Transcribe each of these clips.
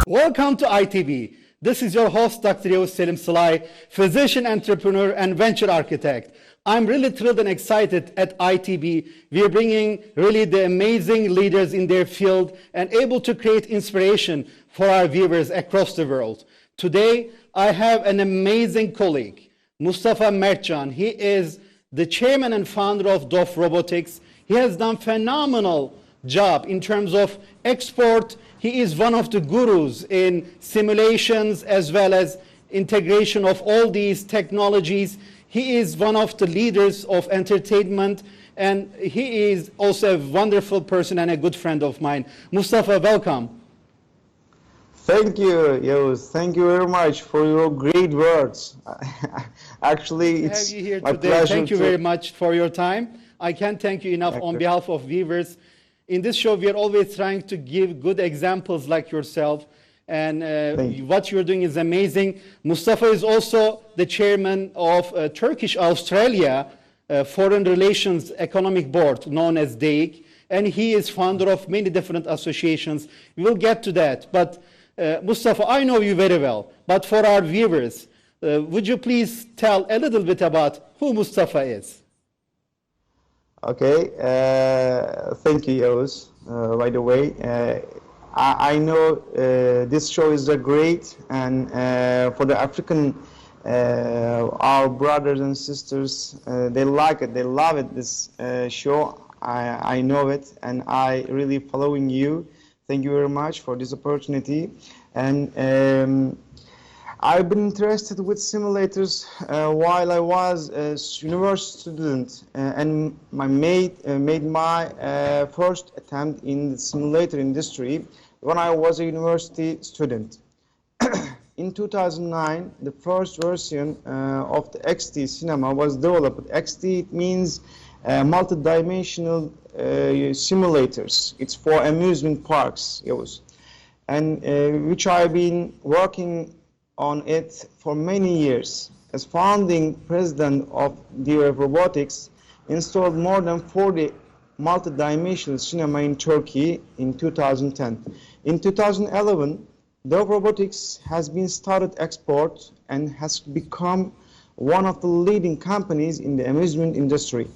Welcome to ITV. This is your host, Dr. Yavuz Selim Salai, physician, entrepreneur, and venture architect. I'm really thrilled and excited at ITV. We are bringing really the amazing leaders in their field and able to create inspiration for our viewers across the world. Today, I have an amazing colleague, Mustafa Mertcan. He is the chairman and founder of DOF Robotics. He has done phenomenal job in terms of export. He is one of the gurus in simulations as well as integration of all these technologies. He is one of the leaders of entertainment, and he is also a wonderful person and a good friend of mine. Mustafa, welcome. Thank you, Yavuz. Thank you very much for your great words. Actually, it's have you here my today. pleasure. Thank you very much for your time. I can't thank you enough on behalf of viewers. In this show, we are always trying to give good examples like yourself, and what you're doing is amazing. Mustafa is also the chairman of Turkish-Australia Foreign Relations Economic Board, known as DEIC, and he is founder of many different associations. We will get to that. But Mustafa, I know you very well, but for our viewers, would you please tell a little bit about who Mustafa is? Okay, thank you, Yavuz. By the way, I know this show is great, and for the African, our brothers and sisters, they like it, they love it, this show. I know it, and I really following you. Thank you very much for this opportunity. And I've been interested with simulators while I was a university student, and I made my first attempt in the simulator industry when I was a university student. In 2009, the first version of the XT cinema was developed. XT, it means multi-dimensional simulators. It's for amusement parks, and which I've been working on it for many years. As founding president of DOF Robotics, installed more than 40 multi-dimensional cinema in Turkey in 2010. In 2011, DOF Robotics has been started export and has become one of the leading companies in the amusement industry.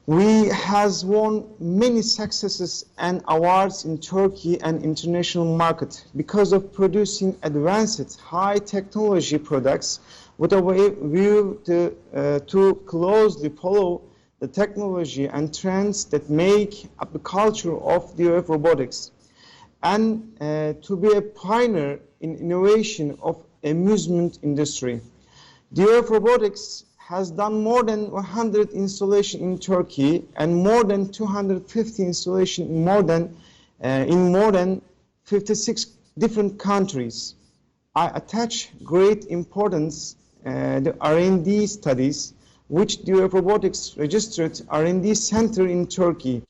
We has won many successes and awards in Turkey and international market because of producing advanced high technology products with a view to closely follow the technology and trends that make up the culture of DOF Robotics, and to be a pioneer in innovation of amusement industry. DOF Robotics has done more than 100 installations in Turkey and more than 250 installations in more than 56 different countries. I attach great importance the R&D studies, which DOF Robotics registered R&D center in Turkey.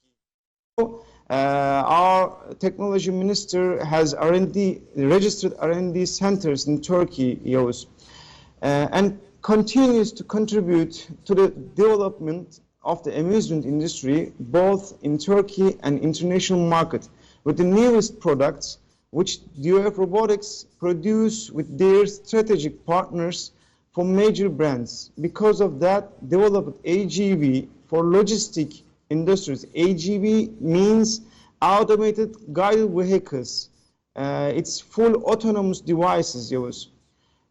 Our technology minister has registered R&D centers in Turkey, and continues to contribute to the development of the amusement industry, both in Turkey and international market, with the newest products which DOF Robotics produce with their strategic partners for major brands. Because of that, developed AGV for logistic industries. AGV means automated guided vehicles. It's full autonomous devices,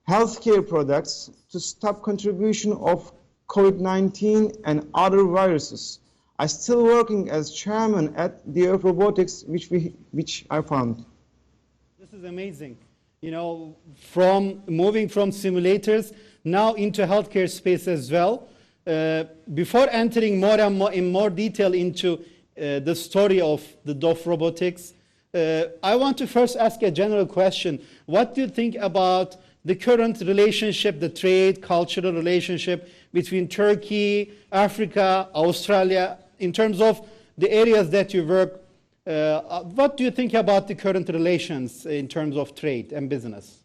healthcare products to stop contribution of COVID-19 and other viruses. I'm still working as chairman at DOF Robotics, which I found. This is amazing. You know, from moving from simulators now into healthcare space as well. Before entering in more detail into the story of the DOF Robotics, I want to first ask a general question. What do you think about the current relationship, the trade, cultural relationship between Turkey, Africa, Australia, in terms of the areas that you work? What do you think about the current relations in terms of trade and business?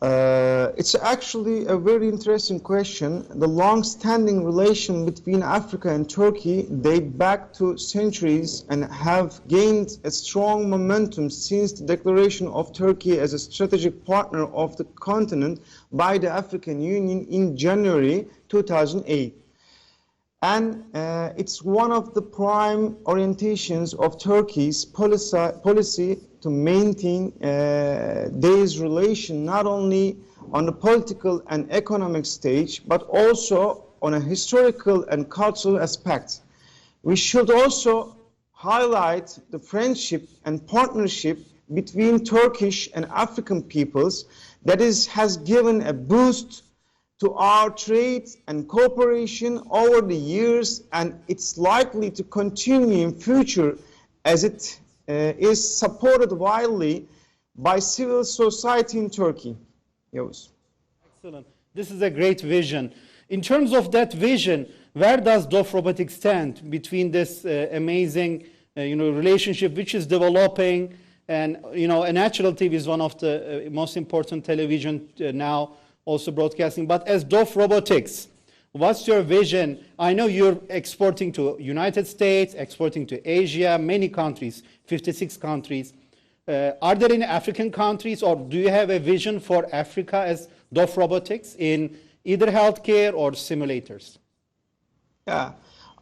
It's actually a very interesting question. The long-standing relation between Africa and Turkey date back to centuries and have gained a strong momentum since the declaration of Turkey as a strategic partner of the continent by the African Union in January 2008. And it's one of the prime orientations of Turkey's policy to maintain these relations not only on the political and economic stage, but also on a historical and cultural aspect. We should also highlight the friendship and partnership between Turkish and African peoples that has given a boost to our trade and cooperation over the years, and it's likely to continue in future as it is supported widely by civil society in Turkey. Yes. Excellent. This is a great vision. In terms of that vision, where does DOF Robotics stand between this amazing relationship which is developing? And a natural TV is one of the most important television now, also broadcasting. But as DOF Robotics, what's your vision? I know you're exporting to United States, exporting to Asia, many countries, 56 countries. Are there any African countries, or do you have a vision for Africa as DOF Robotics in either healthcare or simulators? Yeah,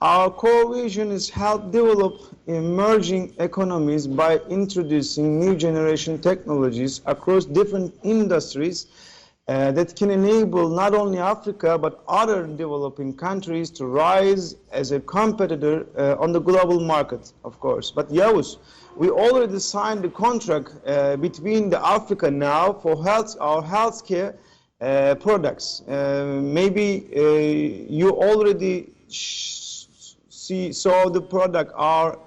our core vision is help develop emerging economies by introducing new generation technologies across different industries that can enable not only Africa but other developing countries to rise as a competitor on the global market, of course. But Yavuz, we already signed the contract between the Africa now for our healthcare products. Maybe you already saw the product, our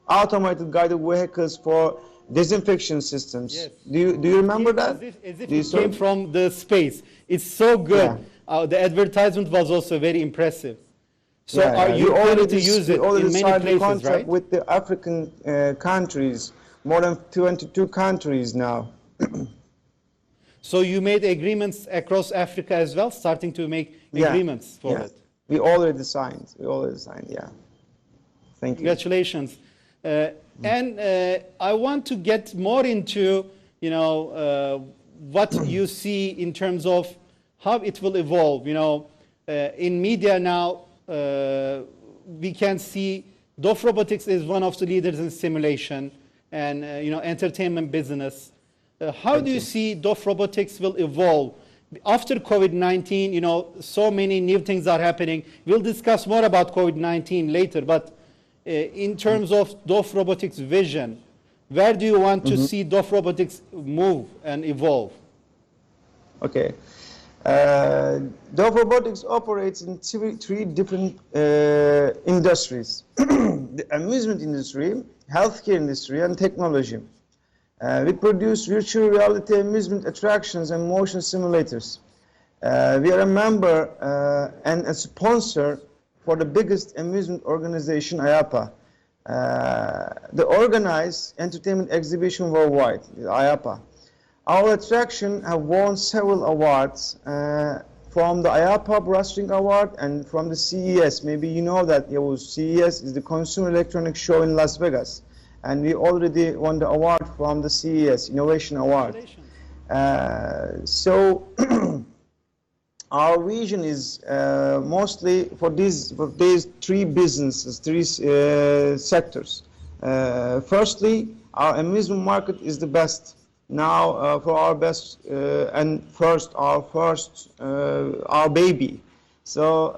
automated guided vehicles for disinfection systems. Yes. Do you remember that? As if it came from the space. It's so good. Yeah. The advertisement was also very impressive. So are you already to use it in many places, right? With the African countries, more than 22 countries now. So you made agreements across Africa as well, starting to make agreements for it. We already signed. Yeah. Thank you. Congratulations. And I want to get more into, what you see in terms of how it will evolve. In media now, we can see DOF Robotics is one of the leaders in simulation and, entertainment business. How do you see DOF Robotics will evolve? After COVID-19, so many new things are happening. We'll discuss more about COVID-19 later, but in terms of DOF Robotics' vision, where do you want to see DOF Robotics move and evolve? Okay. DOF Robotics operates in three different industries. The amusement industry, healthcare industry, and technology. We produce virtual reality amusement attractions and motion simulators. We are a member and a sponsor for the biggest amusement organization, IAPA. They organize entertainment exhibition worldwide, IAPA. Our attraction have won several awards from the IAPA Brass Ring Award and from the CES. Maybe you know that CES is the Consumer Electronics Show in Las Vegas. And we already won the award from the CES, Innovation Award. So our vision is mostly for these three businesses, three sectors. Firstly, our amusement market is the best. Now for our best and our baby. So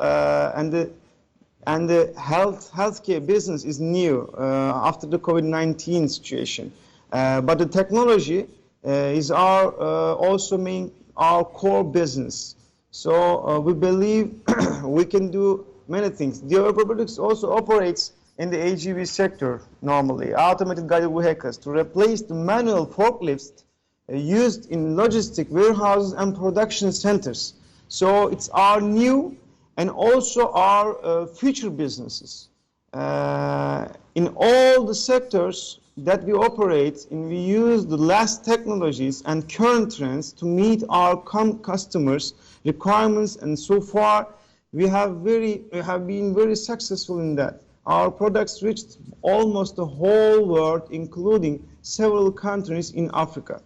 and the healthcare business is new after the COVID-19 situation. But the technology is also our core business. So we believe we can do many things. DOF Robotics also operates in the AGV sector normally, automated guided vehicles, to replace the manual forklifts used in logistic warehouses and production centers. So it's our new and also our future businesses. In all the sectors, that we operate and we use the last technologies and current trends to meet our customers' requirements, and so far we have been very successful in that. Our products reached almost the whole world, including several countries in Africa.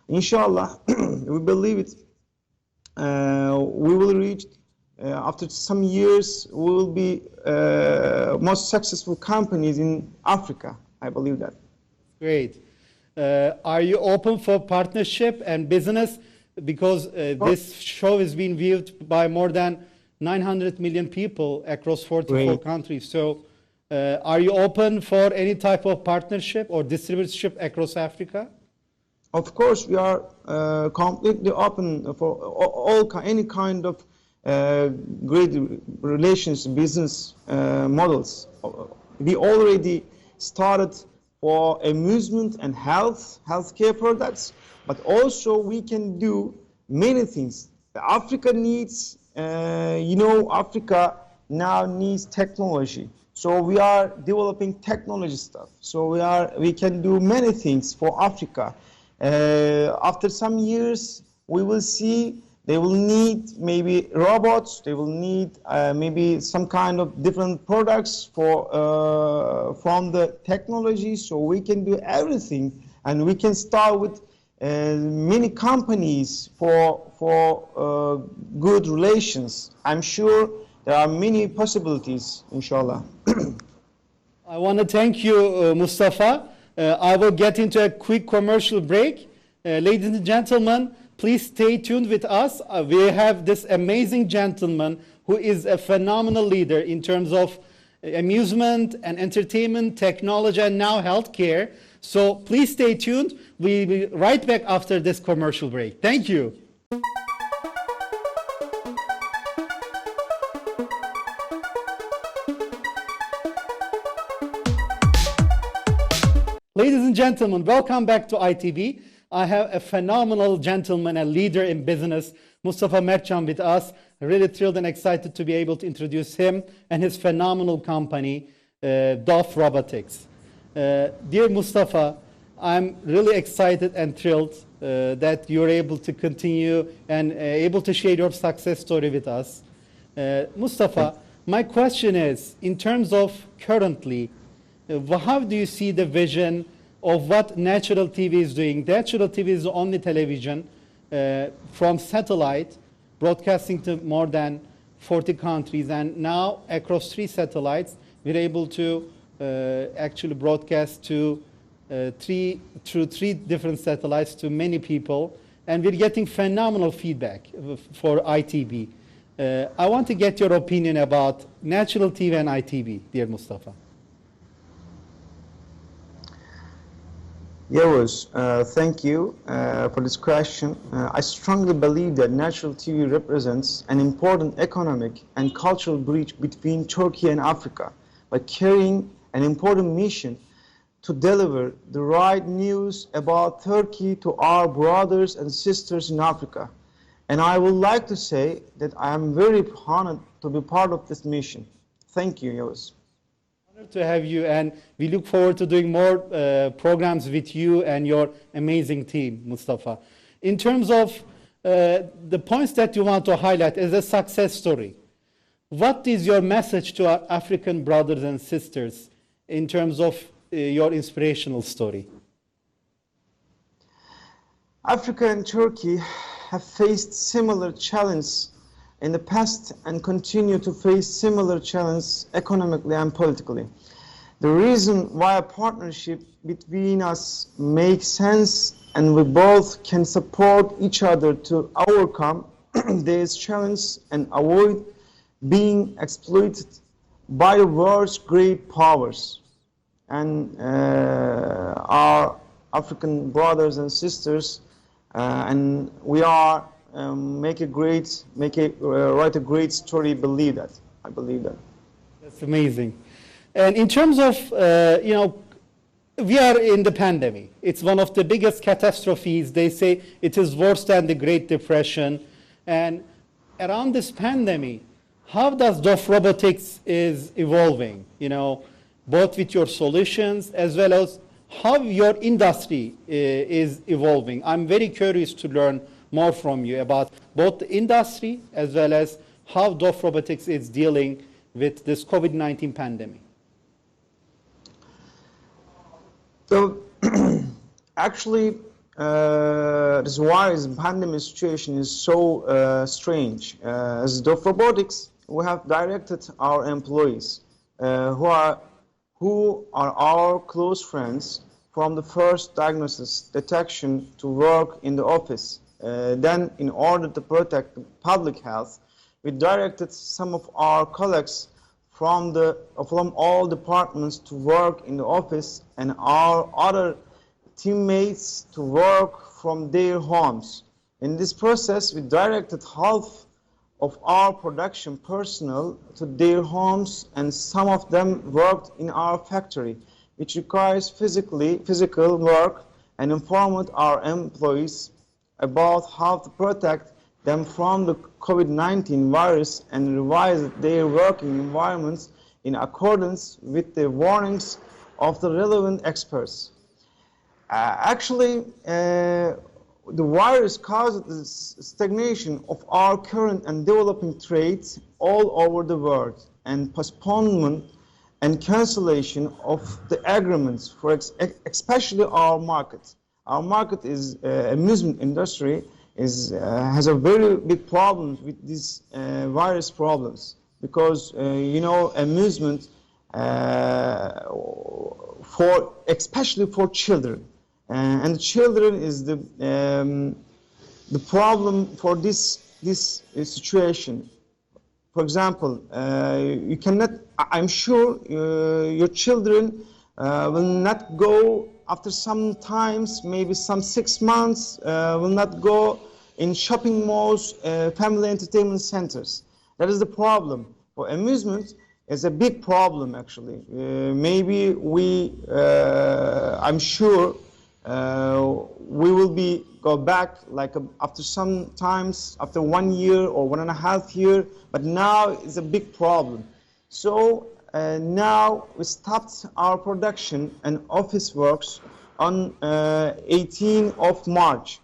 Inshallah, we believe it. We will reach, after some years, we will be most successful companies in Africa. I believe that. Great. Are you open for partnership and business? Because this show is being viewed by more than 900 million people across 44 Great. countries. So are you open for any type of partnership or distributorship across Africa? Of course, we are completely open for any kind of great relations, business models. We already started for amusement and healthcare products, but also we can do many things. Africa needs, Africa now needs technology. So we are developing technology stuff. So we can do many things for Africa. After some years, we will see they will need maybe robots. They will need maybe some kind of different products from the technology. So we can do everything, and we can start with many companies for good relations. I'm sure there are many possibilities, inshallah. I want to thank you, Mustafa. I will get into a quick commercial break. Ladies and gentlemen, please stay tuned with us. We have this amazing gentleman who is a phenomenal leader in terms of amusement and entertainment, technology, and now healthcare. So please stay tuned. We'll be right back after this commercial break. Thank you. Ladies and gentlemen, welcome back to ITV. I have a phenomenal gentleman, a leader in business, Mustafa Mertcan, with us. Really thrilled and excited to be able to introduce him and his phenomenal company, DOF Robotics. Dear Mustafa, I'm really excited and thrilled that you're able to continue and able to share your success story with us. Mustafa, my question is, in terms of currently, how do you see the vision of what Ntr TV is doing? Ntr TV is the only television from satellite broadcasting to more than 40 countries, and now across 3 satellites we're able to actually broadcast to through 3 different satellites to many people, and we're getting phenomenal feedback for ITV. I want to get your opinion about Ntr TV and ITV, dear Mustafa. Yavuz, thank you for this question. I strongly believe that Ntr TV represents an important economic and cultural bridge between Turkey and Africa by carrying an important mission to deliver the right news about Turkey to our brothers and sisters in Africa. And I would like to say that I am very honored to be part of this mission. Thank you, Yavuz. To have you, and we look forward to doing more programs with you and your amazing team, Mustafa. In terms of the points that you want to highlight as a success story, what is your message to our African brothers and sisters in terms of your inspirational story? Africa and Turkey have faced similar challenges in the past and continue to face similar challenges economically and politically. The reason why a partnership between us makes sense and we both can support each other to overcome these challenges and avoid being exploited by the world's great powers. And our African brothers and sisters, and we are write a great story. Believe that. I believe that. That's amazing. And in terms of we are in the pandemic. It's one of the biggest catastrophes. They say it is worse than the Great Depression. And around this pandemic, how does DOF Robotics is evolving? Both with your solutions as well as how your industry is evolving. I'm very curious to learn more from you about both the industry as well as how DOF Robotics is dealing with this COVID-19 pandemic. So actually, this virus pandemic situation is so strange. As DOF Robotics, we have directed our employees who are our close friends from the first diagnosis detection to work in the office. Then, in order to protect public health, we directed some of our colleagues from all departments to work in the office, and our other teammates to work from their homes. In this process, we directed half of our production personnel to their homes, and some of them worked in our factory, which requires physical work, and informed our employees about how to protect them from the COVID-19 virus and revise their working environments in accordance with the warnings of the relevant experts. Actually, the virus caused the stagnation of our current and developing trades all over the world, and postponement and cancellation of the agreements for especially our market. Our market is amusement industry has a very big problem with these virus problems, because you know, amusement especially for children, and children is the problem for this situation. For example, you cannot. I'm sure your children will not go after some times, maybe some 6 months, will not go in shopping malls, family entertainment centers. That is the problem. For amusement, it's a big problem actually. Maybe I'm sure we will go back like after some times, after 1 year or 1.5 years, but now it's a big problem. So now we stopped our production and office works on 18th of March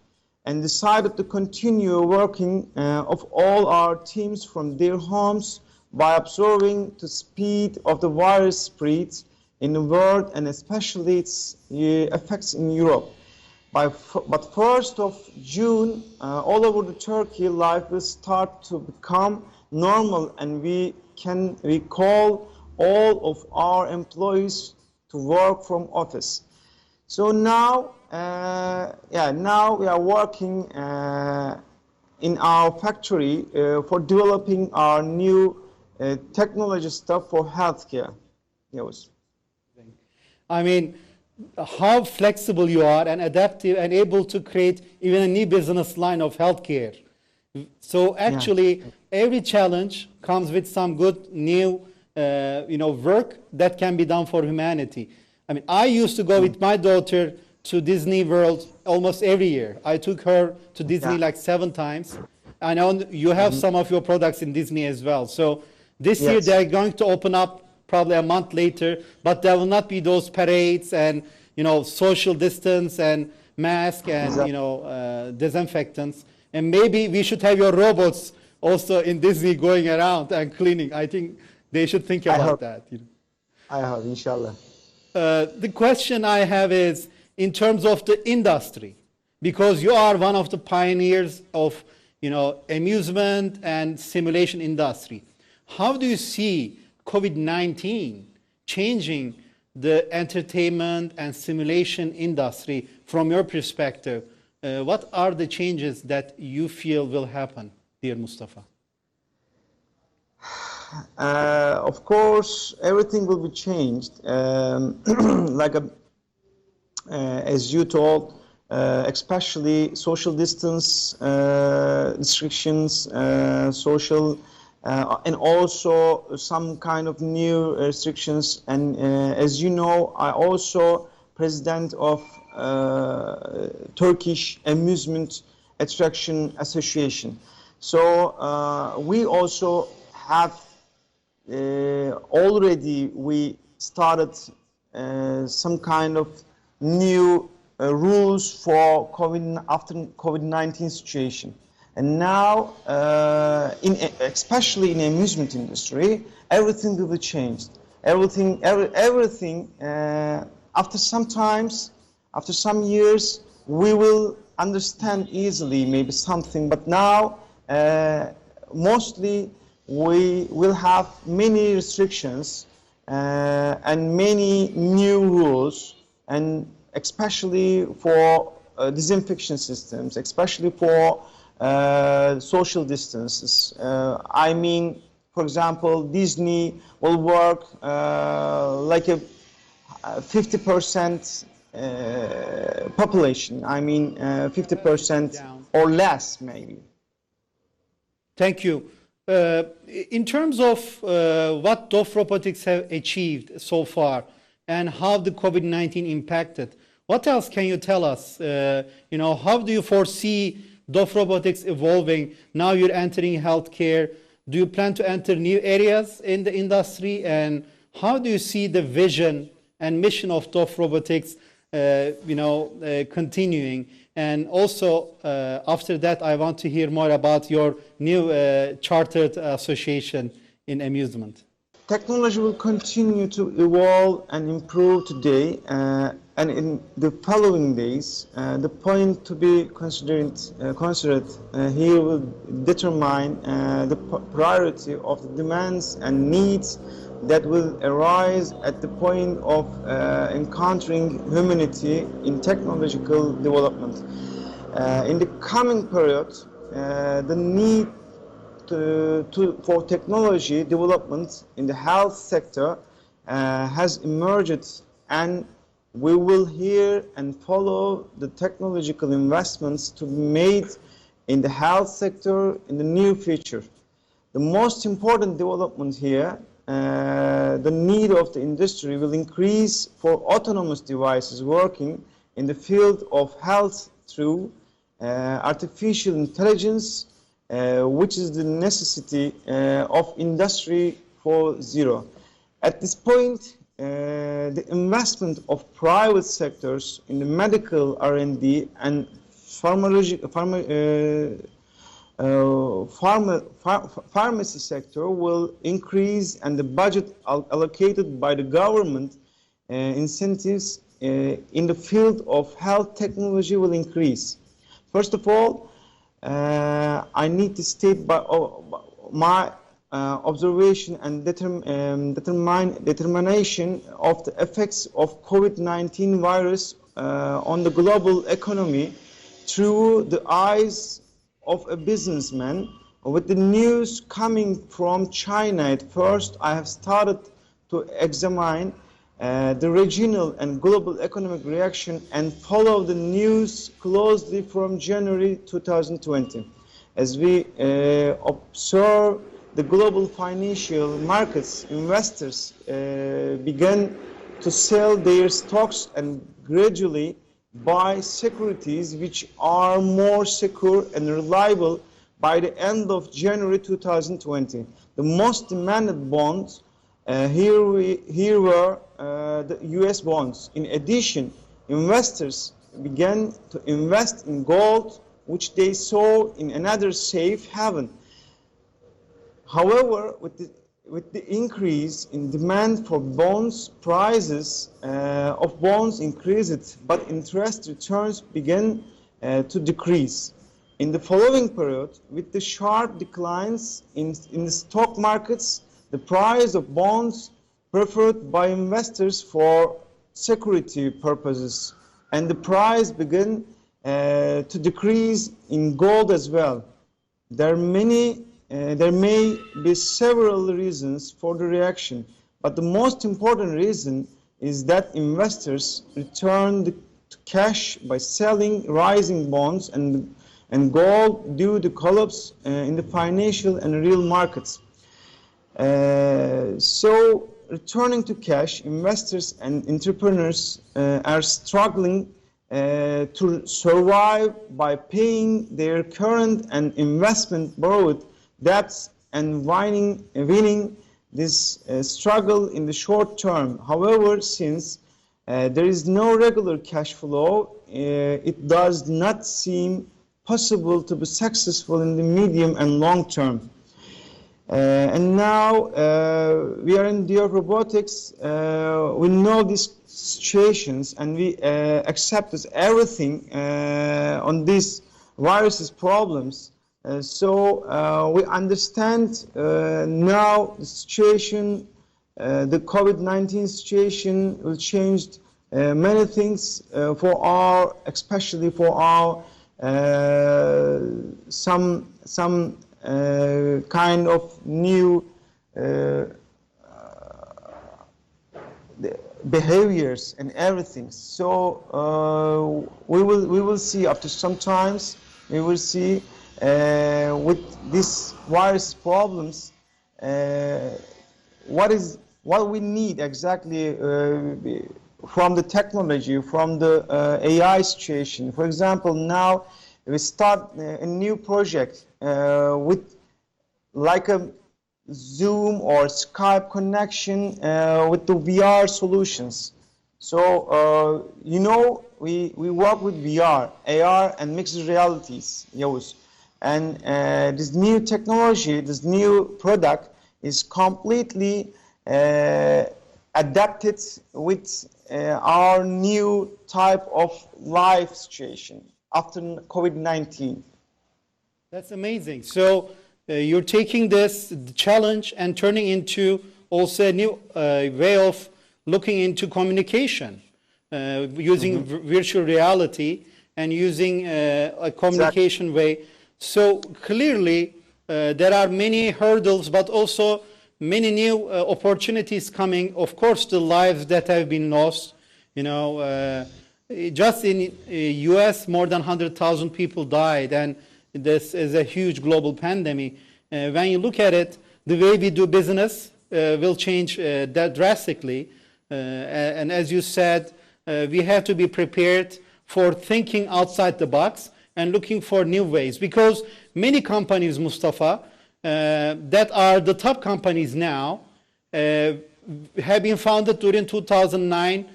and decided to continue working of all our teams from their homes by observing the speed of the virus spread in the world, and especially its effects in Europe. But 1st of June, all over the Turkey, life will start to become normal, and we call all of our employees to work from office. So now, now we are working in our factory for developing our new technology stuff for healthcare. Yes. I mean, how flexible you are and adaptive and able to create even a new business line of healthcare. So actually, every challenge comes with some good new work that can be done for humanity. I mean, I used to go with my daughter to Disney World almost every year. I took her to Disney like 7 times. I know you have some of your products in Disney as well. So this year they're going to open up probably a month later, but there will not be those parades and social distance and mask and disinfectants. And maybe we should have your robots also in Disney going around and cleaning. I think they should think about that. I hope, inshallah. The question I have is in terms of the industry, because you are one of the pioneers of amusement and simulation industry. How do you see COVID-19 changing the entertainment and simulation industry from your perspective? What are the changes that you feel will happen, dear Mustafa? Of course, everything will be changed. As you told, especially social distance restrictions, and also some kind of new restrictions. And as you know, I also president of Turkish Amusement Attraction Association. So we also have already we started some kind of new rules for after COVID-19 situation. And now, especially in the amusement industry, everything will be changed. Everything, after some years, we will understand easily maybe something, but now, mostly, we will have many restrictions and many new rules, and especially for disinfection systems, especially for social distances. I mean, for example, Disney will work like a 50% population. I mean, 50% or less, maybe. Thank you. In terms of what DOF Robotics have achieved so far and how the COVID-19 impacted, what else can you tell us? How do you foresee DOF Robotics evolving? Now you're entering healthcare. Do you plan to enter new areas in the industry? And how do you see the vision and mission of DOF Robotics continuing? And also, after that, I want to hear more about your new chartered association in amusement. Technology will continue to evolve and improve today, and in the following days. The point to be considered here will determine the priority of the demands and needs that will arise at the point of encountering humanity in technological development. In the coming period, the need for technology development in the health sector has emerged, and we will hear and follow the technological investments to be made in the health sector in the near future. The most important development here, the need of the industry will increase for autonomous devices working in the field of health through artificial intelligence, which is the necessity of Industry 4.0. At this point, the investment of private sectors in the medical R&D and pharmacy sector will increase, and the budget allocated by the government incentives in the field of health technology will increase. First of all, I need to state my observation and determination of the effects of COVID-19 virus on the global economy through the eyes of a businessman. With the news coming from China at first, I have started to examine the regional and global economic reaction and follow the news closely from January 2020. As we observe the global financial markets, investors began to sell their stocks and gradually buy securities which are more secure and reliable by the end of January 2020. The most demanded bonds here were the US bonds. In addition, investors began to invest in gold, which they saw in another safe haven. However, with the increase in demand for bonds, prices of bonds increased, but interest returns began to decrease. In the following period, with the sharp declines in the stock markets, the price of bonds preferred by investors for security purposes, and the price began to decrease in gold as well. There may be several reasons for the reaction, but the most important reason is that investors returned to cash by selling rising bonds and gold due to collapse in the financial and real markets. So, returning to cash, investors and entrepreneurs are struggling to survive by paying their current and investment borrowed debts and winning this struggle in the short term. However, since there is no regular cash flow, it does not seem possible to be successful in the medium and long term. And now we are in the robotics. We know these situations, and we accept everything on these viruses problems. So we understand now the situation. The COVID-19 situation will change many things for our, especially for our some kind of new behaviors and everything. So we will see after some times. We will see with these virus problems what we need exactly from the technology, from the AI situation. For example, now we start a new project with like a Zoom or Skype connection with the VR solutions. So, you know, we work with VR, AR, and mixed realities, Yavuz. And this new technology, this new product is completely adapted with our new type of life situation after COVID-19. That's amazing. So you're taking this challenge and turning into also a new way of looking into communication, using virtual reality and using a communication way. So clearly there are many hurdles, but also many new opportunities coming. Of course, the lives that have been lost, you know, just in US, more than 100,000 people died, and this is a huge global pandemic. When you look at it, the way we do business will change that drastically. And as you said, we have to be prepared for thinking outside the box and looking for new ways. Because many companies, Mustafa, that are the top companies now, have been founded during 2009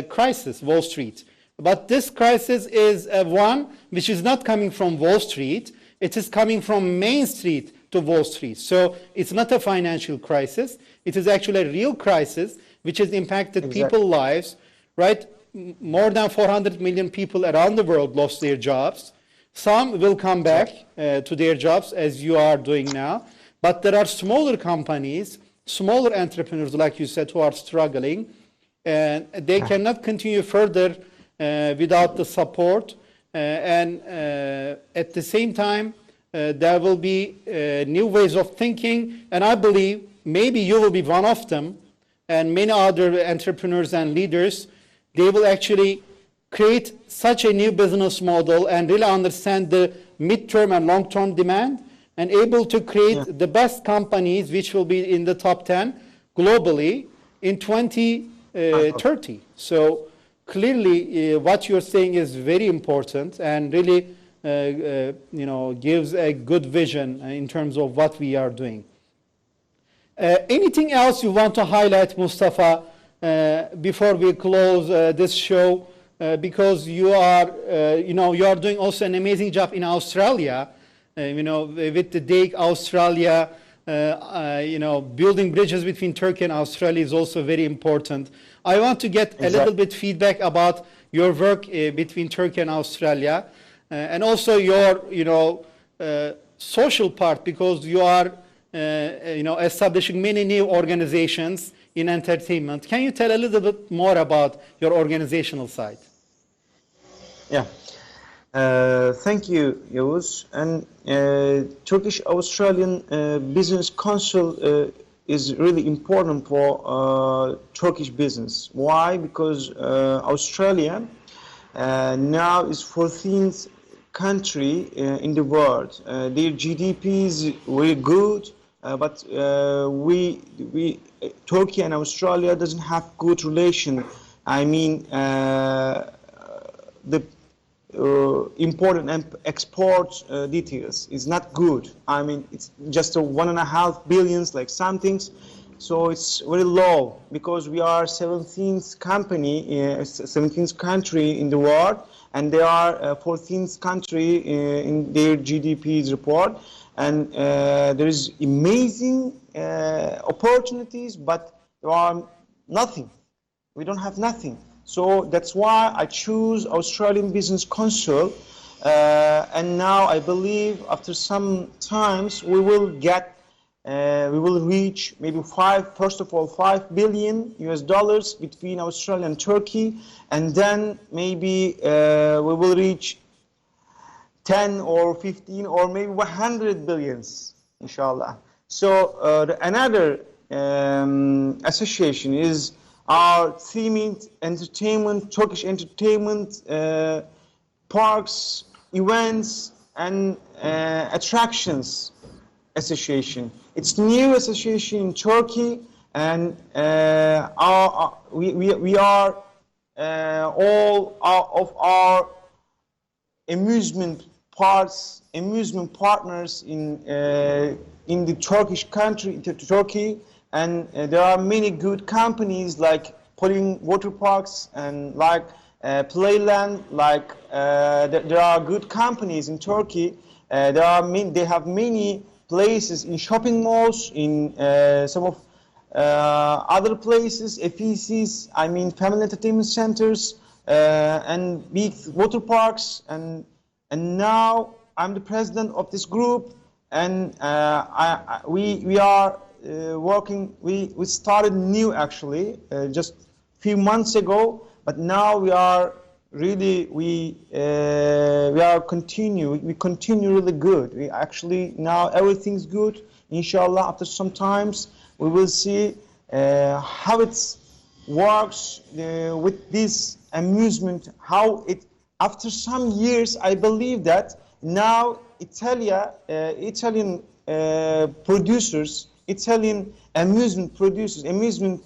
crisis, Wall Street. But this crisis is one which is not coming from Wall Street. It is coming from Main Street to Wall Street. So it's not a financial crisis. It is actually a real crisis which has impacted people's lives, right? More than 400 million people around the world lost their jobs. Some will come back to their jobs as you are doing now. But there are smaller companies, smaller entrepreneurs, like you said, who are struggling. And they cannot continue further without the support. And at the same time, there will be new ways of thinking. And I believe maybe you will be one of them. And many other entrepreneurs and leaders, they will actually create such a new business model and really understand the midterm and long-term demand and able to create the best companies which will be in the top 10 globally in 2030. So clearly what you're saying is very important and really you know, gives a good vision in terms of what we are doing. Anything else you want to highlight, Mustafa, before we close this show? Because you are, you know, you are doing also an amazing job in Australia, you know, with the DAKE Australia, you know, building bridges between Turkey and Australia is also very important. I want to get a little bit feedback about your work between Turkey and Australia, and also your, you know, social part, because you are, you know, establishing many new organizations in entertainment. Can you tell a little bit more about your organizational side? Yeah, thank you, Yavuz. And Turkish-Australian Business Council is really important for Turkish business. Why? Because Australia now is 14th country in the world. Their GDP is very good. But Turkey and Australia doesn't have good relation. I mean, the import and export details is not good. I mean, it's just a 1.5 billion like some things, so it's very low because we are 17th company, 17th country in the world, and they are 14th country in their GDP's report. And there is amazing opportunities, but there are nothing. We don't have nothing. So that's why I choose Australian Business Council. And now I believe after some times we will reach maybe first of all, $5 billion between Australia and Turkey, and then maybe we will reach 10 or 15 or maybe 100 billions, inshallah. So another association is our themed entertainment, Turkish entertainment, parks, events, and attractions association. It's new association in Turkey, and we are all of our amusement partners in the Turkish country, Turkey, and there are many good companies like Pulling Water Parks and like Playland. Like there are good companies in Turkey. They have many places in shopping malls, in some of other places, FECs, I mean family entertainment centers, and big water parks, and now I'm the president of this group, and we are working. We started new actually just a few months ago, but now we are really we continue really good. We actually now everything's good. Inshallah, after some times we will see how it works with this amusement. How it after some years, I believe that now Italian producers, Italian amusement producers, amusement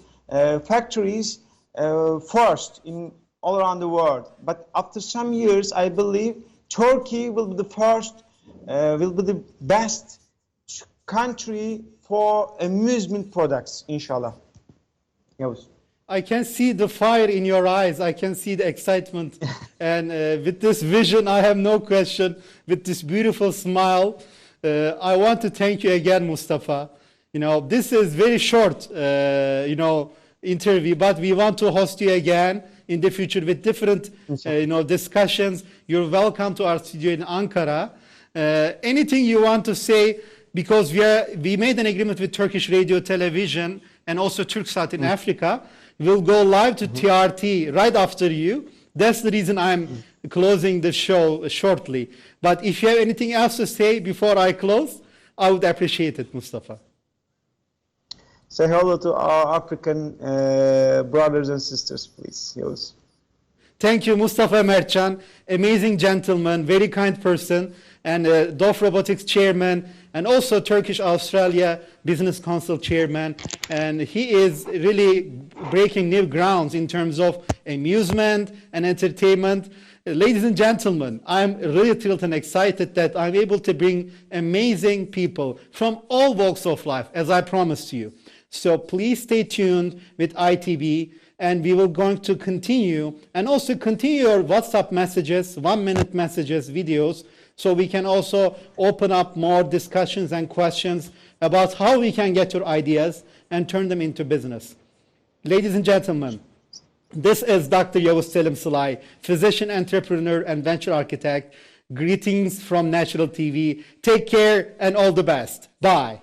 factories first in all around the world. But after some years, I believe Turkey will be the first, will be the best country for amusement products, inshallah. Yes. I can see the fire in your eyes. I can see the excitement. And with this vision, I have no question. With this beautiful smile, I want to thank you again, Mustafa. You know, this is very short, interview, but we want to host you again in the future with different, discussions. You're welcome to our studio in Ankara. Anything you want to say, because we made an agreement with Turkish Radio Television and also Turksat in Africa. We'll go live to TRT right after you. That's the reason I'm closing the show shortly. But if you have anything else to say before I close, I would appreciate it, Mustafa. Say hello to our African brothers and sisters, please. Yes. Thank you, Mustafa Mertcan, amazing gentleman, very kind person, and DOF Robotics chairman, and also Turkish Australia Business Council chairman. And he is really breaking new grounds in terms of amusement and entertainment. Ladies and gentlemen, I'm really thrilled and excited that I'm able to bring amazing people from all walks of life, as I promised you. So please stay tuned with ITV, and we will going to continue, and also continue your WhatsApp messages, 1-minute messages, videos, so we can also open up more discussions and questions about how we can get your ideas and turn them into business. Ladies and gentlemen, this is Dr. Yavuz Selim Sılay, physician, entrepreneur, and venture architect. Greetings from Ntr TV. Take care and all the best. Bye.